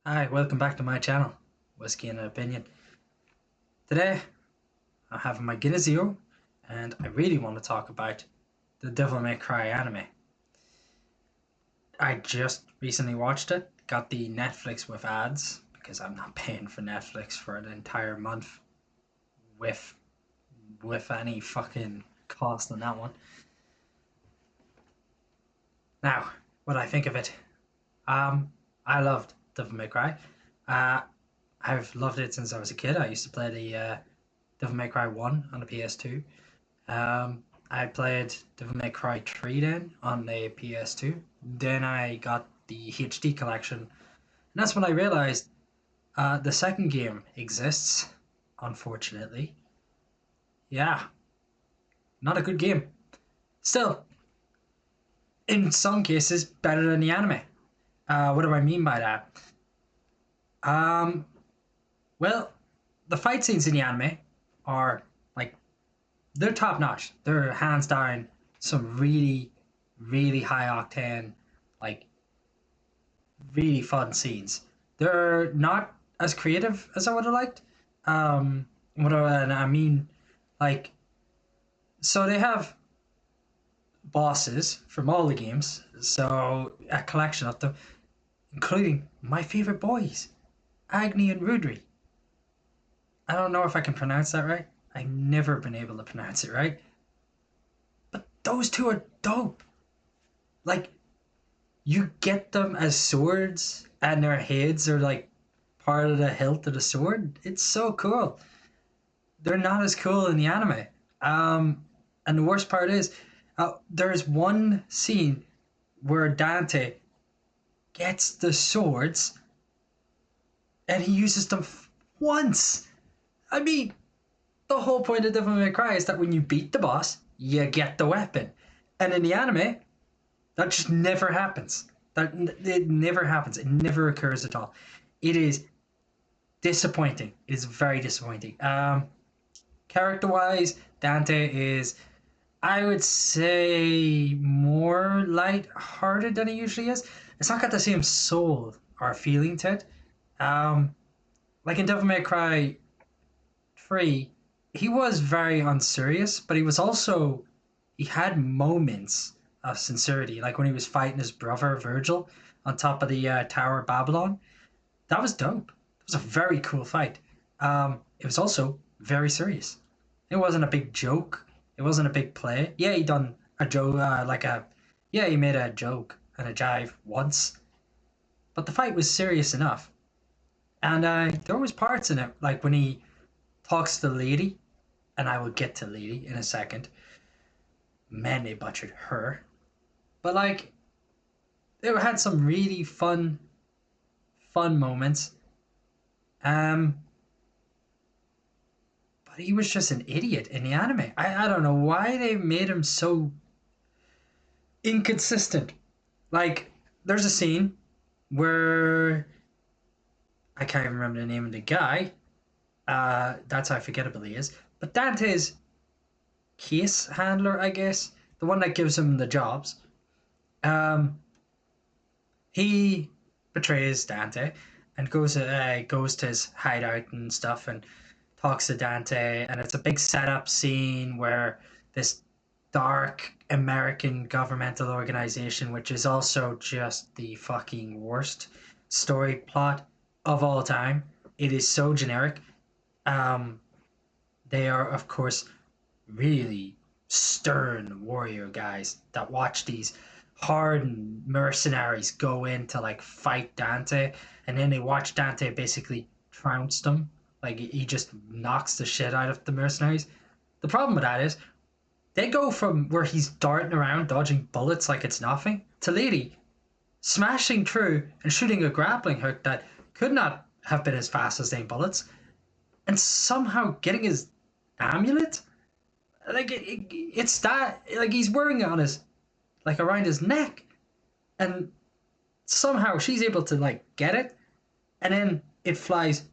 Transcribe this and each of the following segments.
Hi, welcome back to my channel, Whiskey and an Opinion. Today, I'm having my Guinness Zero, and I really want to talk about the Devil May Cry anime. I just recently watched it, got the Netflix with ads, because I'm not paying for Netflix for an entire month with any fucking cost on that one. Now, what I think of it, um, I loved Devil May Cry. Uh, I've loved it since I was a kid. I used to play the Devil May Cry 1 on the PS2. I played Devil May Cry 3 then on the PS2. Then I got the HD collection. And that's when I realized the second game exists, unfortunately. Yeah, not a good game. Still, in some cases, better than the anime. What do I mean by that? Um, well, the fight scenes in the anime are like they're top notch. They're hands down some really, really high octane, like really fun scenes. They're not as creative as I would have liked. And I mean, like, so they have bosses from all the games, so a collection of them, including my favorite boys, Agni and Rudri. I don't know if I can pronounce that right. I've never been able to pronounce it right, but those two are dope. Like, you get them as swords, and their heads are like part of the hilt of the sword. It's so cool. They're not as cool in the anime. And the worst part is, there's one scene where Dante gets the swords and he uses them once. I mean, the whole point of Devil May Cry is that when you beat the boss, you get the weapon. And in the anime, that just never happens. It never happens. It never occurs at all. It is disappointing. It is very disappointing. Character wise, Dante is, I would say, more light-hearted than he usually is. It's not got the same soul or feeling to it. Um, like in Devil May Cry 3, he was very unserious, but he had moments of sincerity, like when he was fighting his brother Virgil on top of the Tower of Babylon. That was dope. It was a very cool fight. It was also very serious. It wasn't a big joke. It wasn't a big play. Yeah, he done a joke, yeah, he made a joke and a jive once, but the fight was serious enough. And there was parts in it, like when he talks to the lady, and I will get to lady in a second. Man, they butchered her. But like, they had some really fun moments. Um, but he was just an idiot in the anime. I don't know why they made him so inconsistent. Like, there's a scene where I can't even remember the name of the guy. That's how forgettable he is. But Dante's case handler, I guess, the one that gives him the jobs, um, he betrays Dante and goes to his hideout and stuff and talks to Dante, and it's a big setup scene where this dark American governmental organization, which is also just the fucking worst story plot of all time. It is so generic. Um, they are, of course, really stern warrior guys that watch these hardened mercenaries go in to like fight Dante, and then they watch Dante basically trounce them. Like he just knocks the shit out of the mercenaries. The problem with that is they go from where he's darting around dodging bullets like it's nothing to Lady smashing through and shooting a grappling hook that could not have been as fast as them bullets, and somehow getting his amulet. Like it's that, like he's wearing it on his, like around his neck, and somehow she's able to like get it, and then it flies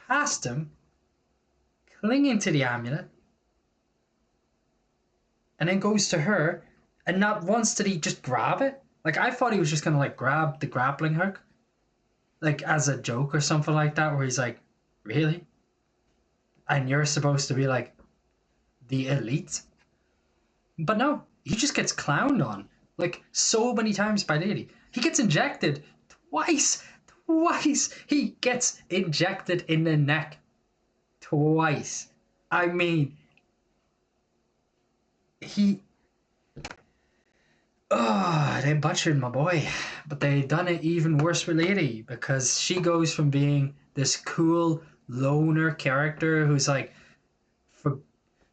past him, clinging to the amulet, and then goes to her, and not once did he just grab it. Like I thought he was just gonna like grab the grappling hook, like as a joke or something like that, where he's like, really? And you're supposed to be like the elite? But no, he just gets clowned on like so many times by Lady. He gets injected twice. Twice. He gets injected in the neck twice. I mean, he. Oh, they butchered my boy. But they done it even worse with Lady because she goes from being this cool loner character who's like, for,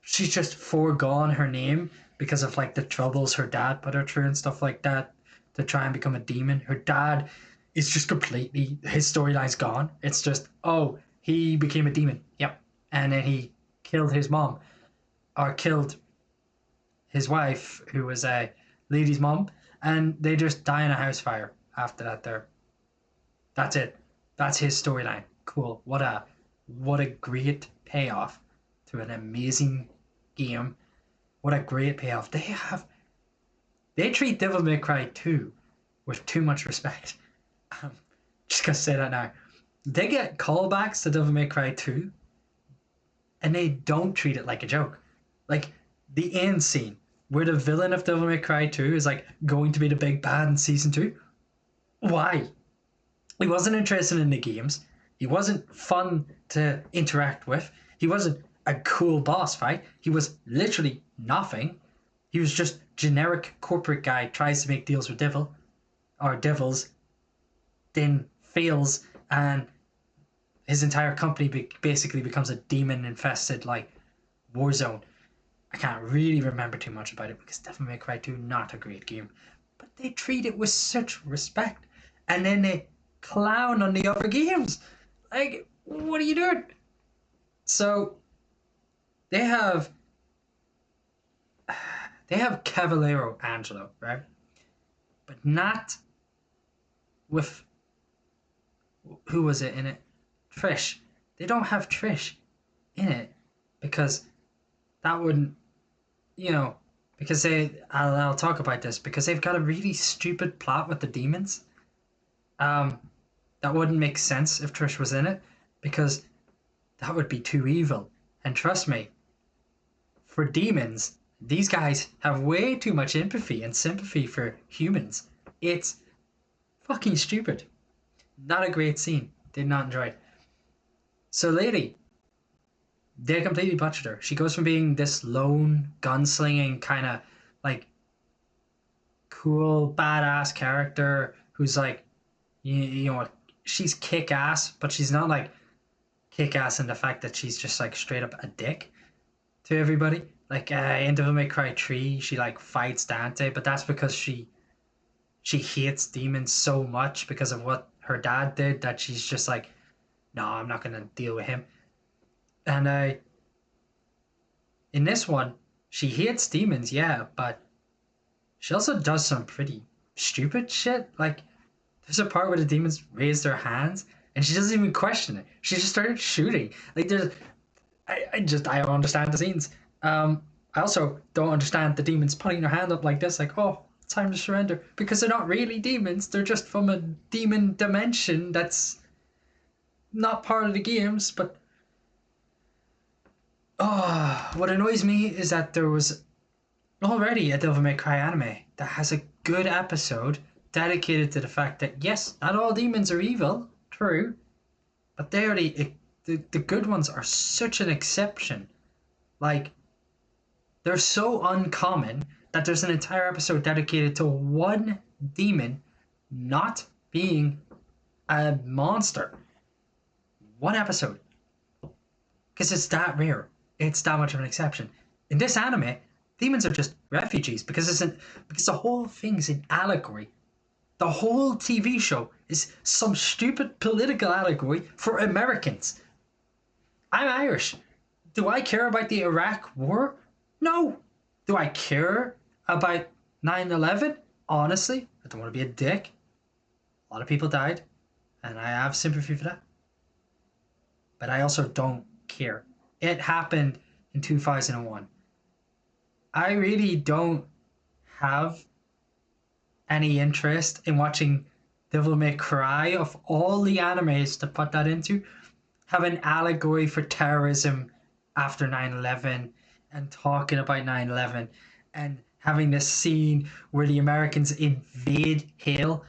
she's just foregone her name because of like the troubles her dad put her through and stuff like that to try and become a demon. Her dad is just completely, his storyline's gone. It's just, oh, he became a demon. Yep. And then he killed his mom or killed his wife, who was a lady's mom, and they just die in a house fire after that. That's it. That's his storyline. Cool. What a great payoff to an amazing game. What a great payoff. They treat Devil May Cry 2 with too much respect. Just gonna say that now. They get callbacks to Devil May Cry 2 and they don't treat it like a joke. Like the end scene where the villain of Devil May Cry 2 is like going to be the big bad in season 2. Why? He wasn't interested in the games. He wasn't fun to interact with. He wasn't a cool boss fight. He was literally nothing. He was just generic corporate guy tries to make deals with devils, then fails, and his entire company basically becomes a demon infested like war zone. I can't really remember too much about it because Devil May Cry 2 not a great game, but they treat it with such respect, and then they clown on the other games. Like, what are you doing? So they have Cavallero Angelo, right? But not with, who was it in it? Trish. They don't have Trish in it because that wouldn't, you know, because I'll talk about this because they've got a really stupid plot with the demons. Um, that wouldn't make sense if Trish was in it because that would be too evil. And trust me, for demons, these guys have way too much empathy and sympathy for humans. It's fucking stupid. Not a great scene. Did not enjoy it. So, Lady, they completely butchered her. She goes from being this lone, gunslinging, kind of like cool, badass character who's like, you know, she's kick ass, but she's not like kick ass in the fact that she's just like straight up a dick to everybody. Like in Devil May Cry 3, she like fights Dante, but that's because she hates demons so much because of what her dad did that she's just like, no, I'm not gonna deal with him. And in this one, she hates demons, yeah, but she also does some pretty stupid shit. Like there's a part where the demons raise their hands and she doesn't even question it. She just started shooting. Like I don't understand the scenes. I also don't understand the demons putting their hand up like this, like, oh, it's time to surrender. Because they're not really demons, they're just from a demon dimension that's not part of the games, but what annoys me is that there was already a Devil May Cry anime that has a good episode dedicated to the fact that yes, not all demons are evil, true, but the good ones are such an exception. Like they're so uncommon that there's an entire episode dedicated to one demon not being a monster. One episode. Because it's that rare. It's that much of an exception. In this anime, demons are just refugees because the whole thing's an allegory. The whole TV show is some stupid political allegory for Americans. I'm Irish. Do I care about the Iraq War? No. Do I care about 9/11? Honestly, I don't want to be a dick. A lot of people died, and I have sympathy for that. But I also don't care. It happened in 2001. I really don't have any interest in watching Devil May Cry of all the animes to put that into have an allegory for terrorism after 9/11 and talking about 9/11 and having this scene where the Americans invade Hale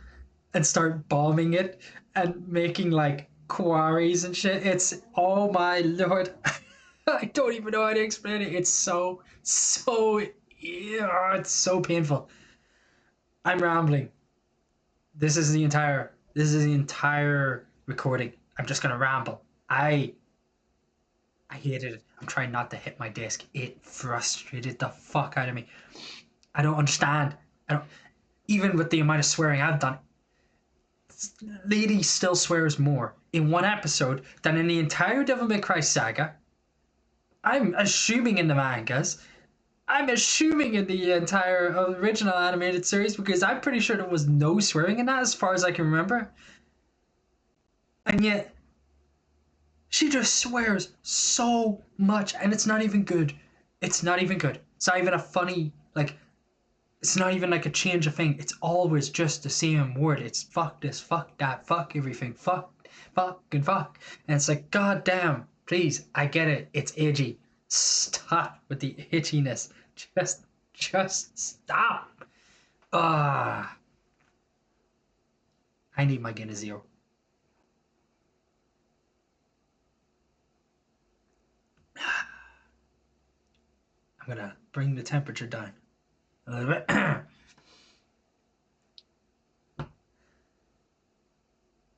and start bombing it and making like quarries and shit. It's, oh my lord. I don't even know how to explain it. It's so, yeah, it's so painful. I'm rambling. This is the entire recording. I'm just gonna ramble. I hated it. I'm trying not to hit my desk. It frustrated the fuck out of me. I don't understand. I don't, even with the amount of swearing I've done, lady still swears more in one episode than in the entire Devil May Cry saga. I'm assuming in the mangas. I'm assuming in the entire original animated series because I'm pretty sure there was no swearing in that as far as I can remember. And yet, she just swears so much and it's not even good. It's not even good. It's not even a funny, like, it's not even like a change of thing. It's always just the same word. It's fuck this, fuck that, fuck everything, fuck, and fuck. And it's like, god damn, please, I get it. It's edgy. Stop with the itchiness. Just stop. Ah, I need my Guinness Zero. I'm gonna bring the temperature down a little bit.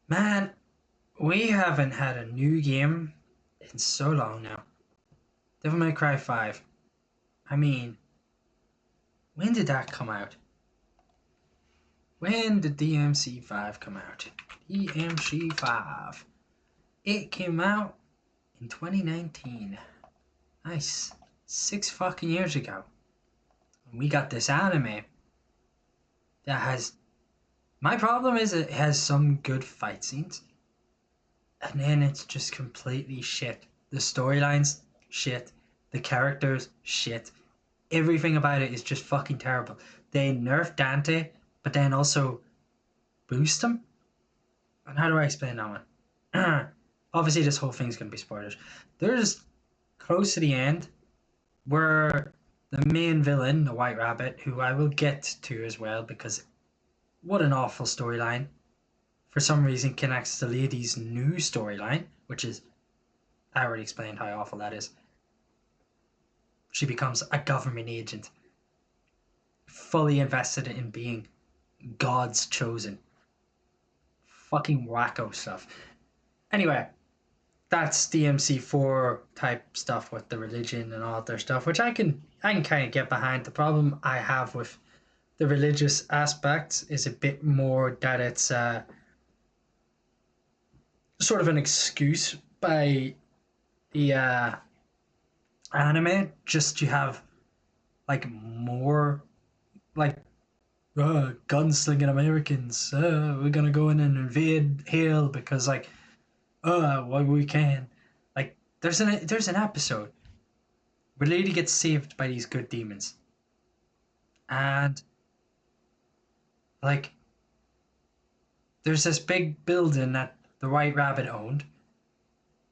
Man, we haven't had a new game in so long now. Devil May Cry 5. I mean, when did that come out? When did DMC 5 come out? DMC 5. It came out in 2019. Nice. 6 fucking years ago. And we got this anime that has. My problem is it has some good fight scenes. And then it's just completely shit. The storylines, shit. The characters, shit. Everything about it is just fucking terrible. They nerf Dante, but then also boost him. And how do I explain that one? Obviously, this whole thing's gonna be spoilers. There's close to the end where the main villain, the White Rabbit, who I will get to as well because what an awful storyline, for some reason connects to Lady's new storyline, which is, I already explained how awful that is. She becomes a government agent, fully invested in being God's chosen. Fucking wacko stuff. Anyway, that's DMC4 type stuff with the religion and all their stuff, which I can kind of get behind. The problem I have with the religious aspects is a bit more that it's sort of an excuse by the anime just to have like more like gunslinging Americans. We're gonna go in and invade Hale because like well, we can. Like there's an episode where Lady gets saved by these good demons, and like there's this big building that the White Rabbit owned,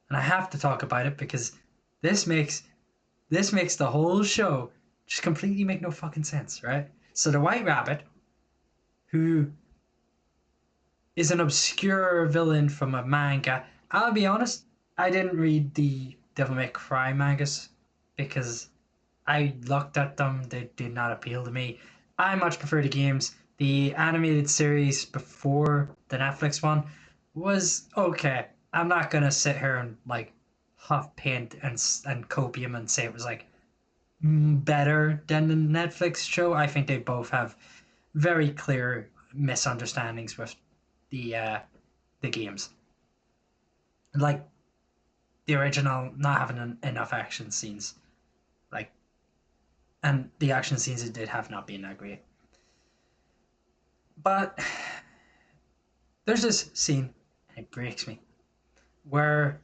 and I have to talk about it because this makes the whole show just completely make no fucking sense, right? So the White Rabbit, who is an obscure villain from a manga. I'll be honest, I didn't read the Devil May Cry mangas because I looked at them, they did not appeal to me. I much prefer the games. The animated series before the Netflix one was okay. I'm not gonna sit here and like huff paint and copium and say it was like better than the Netflix show. I think they both have very clear misunderstandings with the games. Like the original not having enough action scenes, like, and the action scenes it did have not been that great. But there's this scene, and it breaks me, where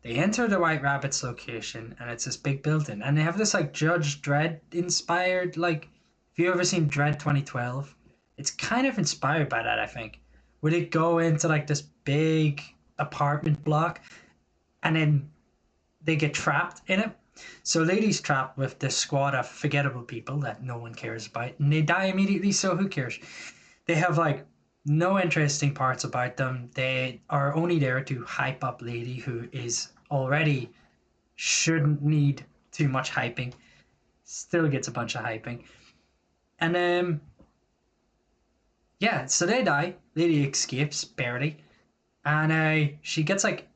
they enter the White Rabbit's location, and it's this big building, and they have this like Judge Dredd inspired like. Have you ever seen Dredd 2012? It's kind of inspired by that, I think. Would it go into like this big apartment block and then they get trapped in it? So Lady's trapped with this squad of forgettable people that no one cares about, and they die immediately, so who cares? They have like no interesting parts about them. They are only there to hype up Lady, who is already shouldn't need too much hyping. Still gets a bunch of hyping. And yeah, so they die. Lady escapes barely, and she gets like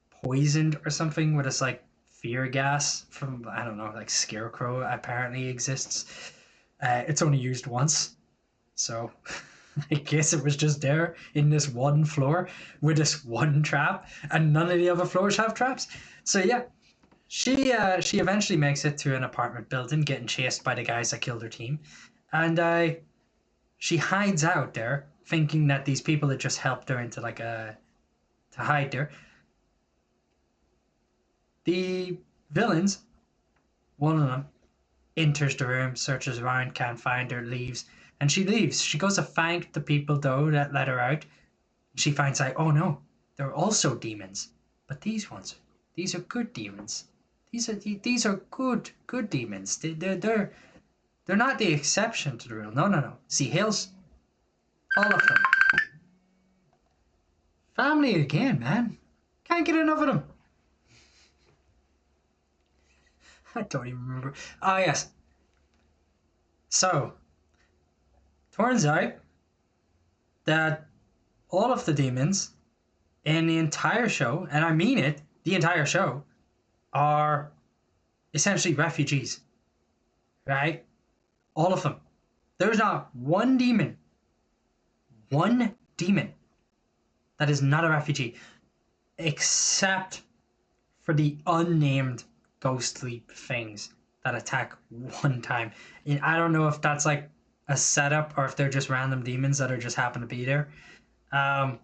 poisoned or something with this like fear gas from, I don't know, like Scarecrow apparently exists. It's only used once, so I guess it was just there in this one floor with this one trap, and none of the other floors have traps. So yeah, she eventually makes it to an apartment building, getting chased by the guys that killed her team, and she hides out there, thinking that these people had just helped her into like a to hide there. The villains, one of them, enters the room, searches around, can't find her, leaves, and she leaves. She goes to thank the people though that let her out. She finds out, oh no, they're also demons, but these are good demons. These are good demons. They're not the exception to the rule. No, no, no. See, Hills, all of them. Family again, man. Can't get enough of them. I don't even remember. Ah, yes. So, turns out that all of the demons in the entire show, and I mean it, the entire show, are essentially refugees, right? All of them. There's not one demon that is not a refugee, except for the unnamed ghostly things that attack one time. And I don't know if that's like a setup or if they're just random demons that are just happen to be there. Um,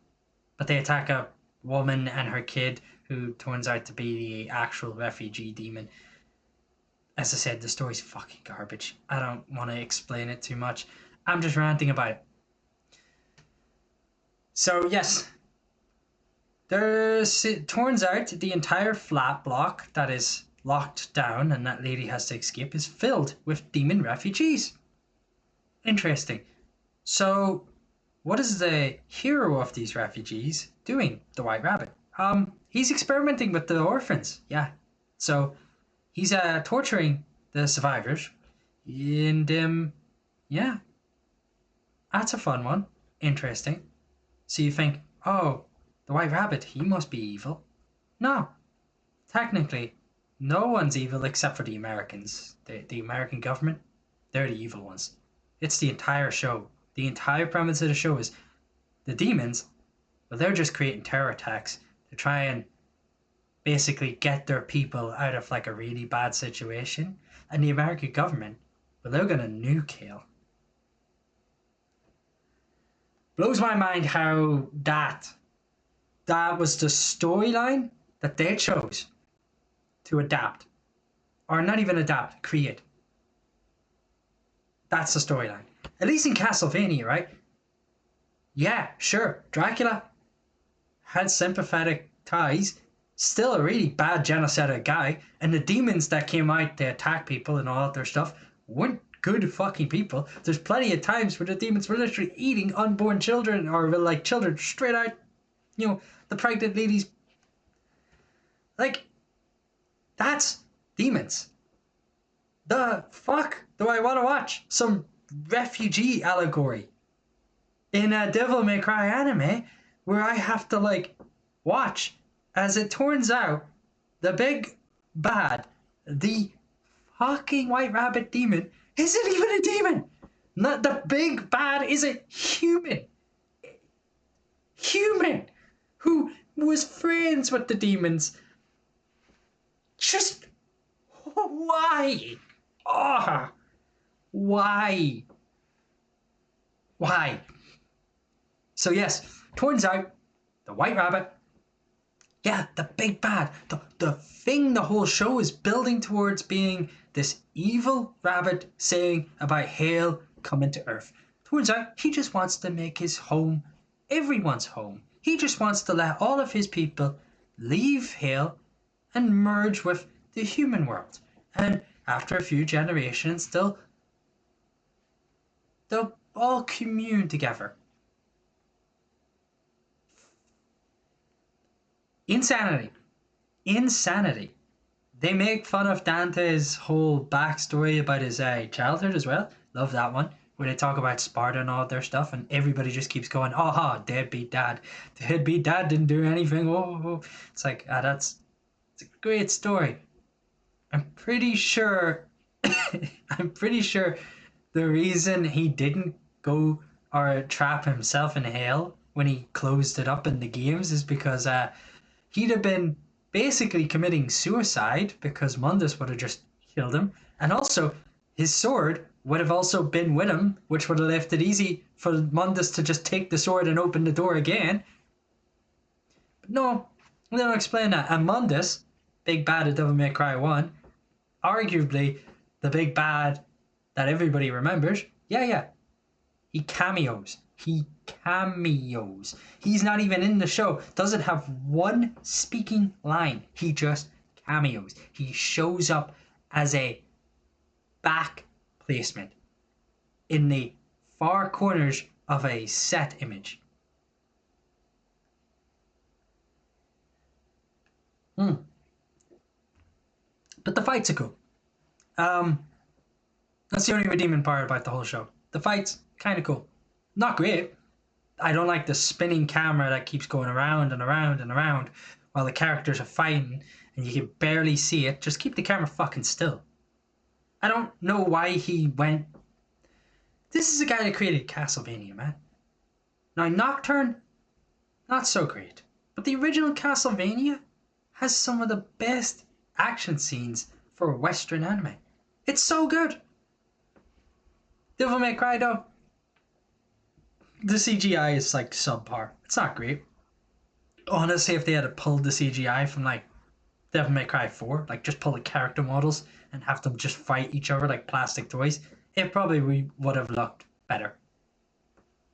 but they attack a woman and her kid who turns out to be the actual refugee demon. As I said, the story's fucking garbage. I don't want to explain it too much. I'm just ranting about it. So yes, it turns out the entire flat block that is locked down and that lady has to escape is filled with demon refugees. Interesting. So, what is the hero of these refugees doing? The White Rabbit. He's experimenting with the orphans. Yeah. So, he's torturing the survivors, and yeah, that's a fun one. Interesting. So you think, oh, the White Rabbit, he must be evil. No, technically, no one's evil except for the Americans. The American government, they're the evil ones. It's the entire show. The entire premise of the show is the demons, well, they're just creating terror attacks to try and basically get their people out of like a really bad situation. And the American government, well, they're gonna nuke hell. Blows my mind how that was the storyline that they chose to adapt, or not even adapt, create. That's the storyline. At least in Castlevania, right? Yeah, sure, Dracula had sympathetic ties, still a really bad genocidal guy, and the demons that came out to attack people and all their stuff weren't good fucking people. There's plenty of times where the demons were literally eating unborn children, or like children straight out, the pregnant ladies. Like, that's demons. The fuck do I want to watch some refugee allegory in a Devil May Cry anime where I have to like watch as it turns out the big bad, the fucking White Rabbit demon, isn't even a demon. Not the big bad is a human who was friends with the demons. Just why? Ah, why? Why? So yes, turns out the White Rabbit, yeah, the big bad, the thing the whole show is building towards being this evil rabbit saying about hail coming to Earth. Turns out he just wants to make his home everyone's home. He just wants to let all of his people leave Hale and merge with the human world. And after a few generations, they'll all commune together. Insanity. Insanity. They make fun of Dante's whole backstory about his childhood as well. Love that one. Where they talk about Sparta and all their stuff, and everybody just keeps going, "Aha, deadbeat dad. Deadbeat dad didn't do anything." Oh. It's like, it's a great story. I'm pretty sure, I'm pretty sure the reason he didn't go or trap himself in hell when he closed it up in the games is because he'd have been basically committing suicide because Mundus would have just killed him. And also, his sword would have also been with him, which would have left it easy for Mundus to just take the sword and open the door again. But no, they don't explain that. And Mundus, big bad of Devil May Cry 1, arguably the big bad that everybody remembers. Yeah. He cameos. He's not even in the show. Doesn't have one speaking line. He just cameos. He shows up as a back placement in the far corners of a set image. But the fights are cool. That's the only redeeming part about the whole show. The fights, kind of cool. Not great. I don't like the spinning camera that keeps going around and around and around while the characters are fighting and you can barely see it. Just keep the camera fucking still. I don't know why he went. This is a guy that created Castlevania, man. Now, Nocturne, not so great. But the original Castlevania has some of the best action scenes for Western anime. It's so good. Devil May Cry, though, the CGI is like subpar. It's not great. Honestly, if they had pulled the CGI from like Devil May Cry 4, like just pull the character models and have them just fight each other like plastic toys, it probably would have looked better.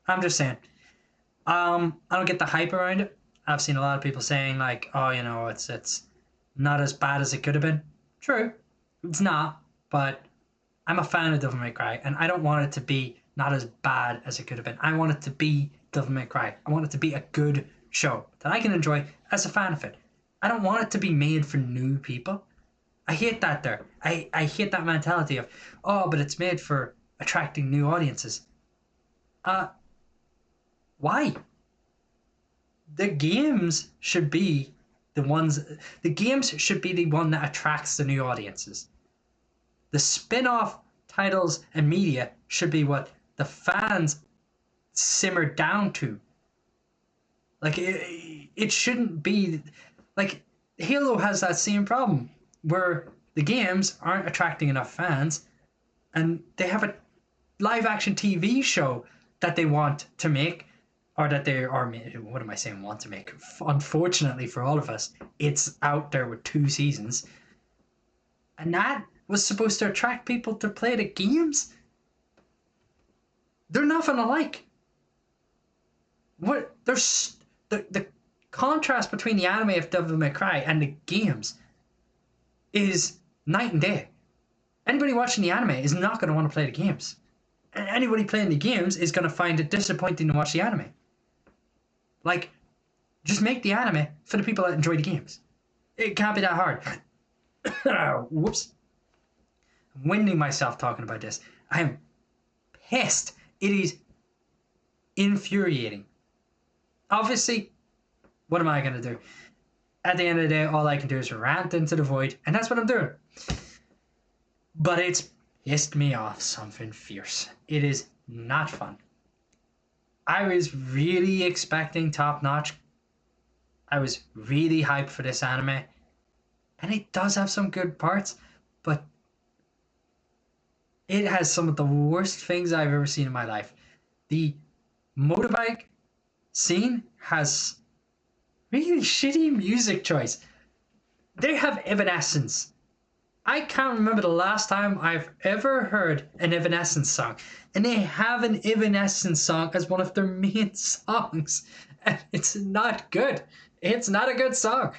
I'm just saying. I don't get the hype around it. I've seen a lot of people saying like, oh, it's not as bad as it could have been. True, it's not, but I'm a fan of Devil May Cry, and I don't want it to be not as bad as it could have been. I want it to be Devil May Cry. I want it to be a good show that I can enjoy as a fan of it. I don't want it to be made for new people. I hate that there. I hate that mentality of, oh, but it's made for attracting new audiences. Why? The games should be the games should be the one that attracts the new audiences. The spin-off titles and media should be what the fans simmer down to. Like, it shouldn't be. Like, Halo has that same problem where the games aren't attracting enough fans and they have a live action TV show that they want to make, or that they are, what am I saying, want to make? Unfortunately for all of us, it's out there with 2 seasons. And that was supposed to attract people to play the games? They're nothing alike. What? There's the contrast between the anime of Devil May Cry and the games is night and day. Anybody watching the anime is not going to want to play the games. And anybody playing the games is going to find it disappointing to watch the anime. Like, just make the anime for the people that enjoy the games. It can't be that hard. Whoops. I'm winding myself talking about this. I'm pissed. It is infuriating. Obviously, what am I going to do? At the end of the day, all I can do is rant into the void, and that's what I'm doing. But it's pissed me off something fierce. It is not fun. I was really expecting top notch. I was really hyped for this anime. And it does have some good parts, but it has some of the worst things I've ever seen in my life. The motorbike scene has really shitty music choice. They have Evanescence I can't remember the last time I've ever heard an Evanescence song, and they have an Evanescence song as one of their main songs, and it's not good. It's not a good song.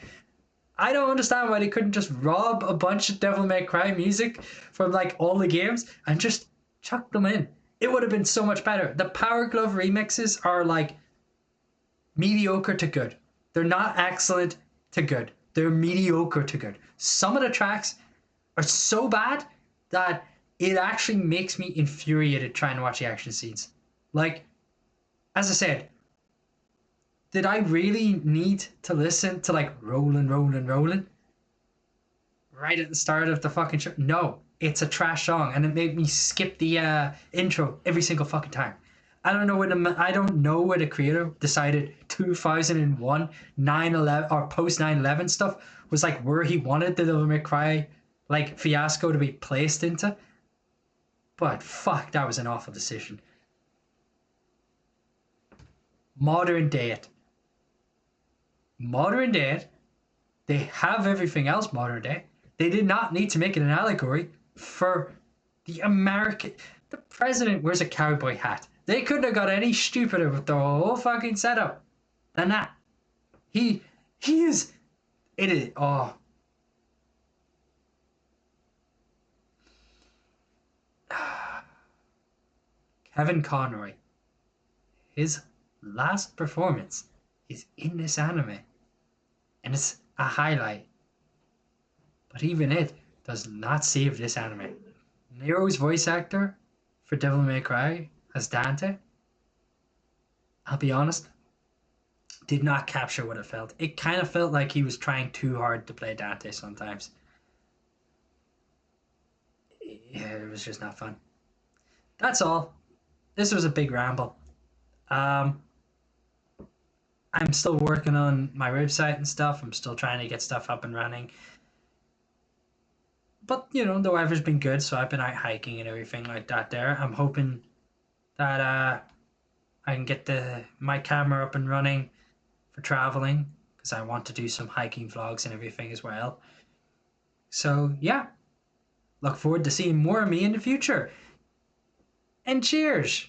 I don't understand why they couldn't just rob a bunch of Devil May Cry music from like all the games and just chuck them in. It would have been so much better. The Power Glove remixes are like mediocre to good. They're not excellent to good. They're mediocre to good. Some of the tracks are so bad that it actually makes me infuriated trying to watch the action scenes. Like, as I said, did I really need to listen to like Rollin', Rollin', Rollin' right at the start of the fucking show? No, it's a trash song, and it made me skip the intro every single fucking time. I don't know where the creator decided 2001 9/11 or post 9/11 stuff was like where he wanted the Devil May Cry like fiasco to be placed into. But fuck, that was an awful decision. Modern day it. Modern day it. They have everything else modern day. They did not need to make it an allegory for the American. The president wears a cowboy hat. They couldn't have got any stupider with the whole fucking setup than that. He he is it is oh Kevin Conroy. His last performance is in this anime, and it's a highlight. But even it does not save this anime. Nero's voice actor for Devil May Cry as Dante, I'll be honest, did not capture what it felt. It kind of felt like he was trying too hard to play Dante sometimes. Yeah, it was just not fun. That's all. This was a big ramble. Um, I'm still working on my website and stuff. I'm still trying to get stuff up and running. But you know, the weather's been good, so I've been out hiking and everything like that. There, I'm hoping that I can get the my camera up and running for traveling because I want to do some hiking vlogs and everything as well. So yeah, look forward to seeing more of me in the future. And cheers!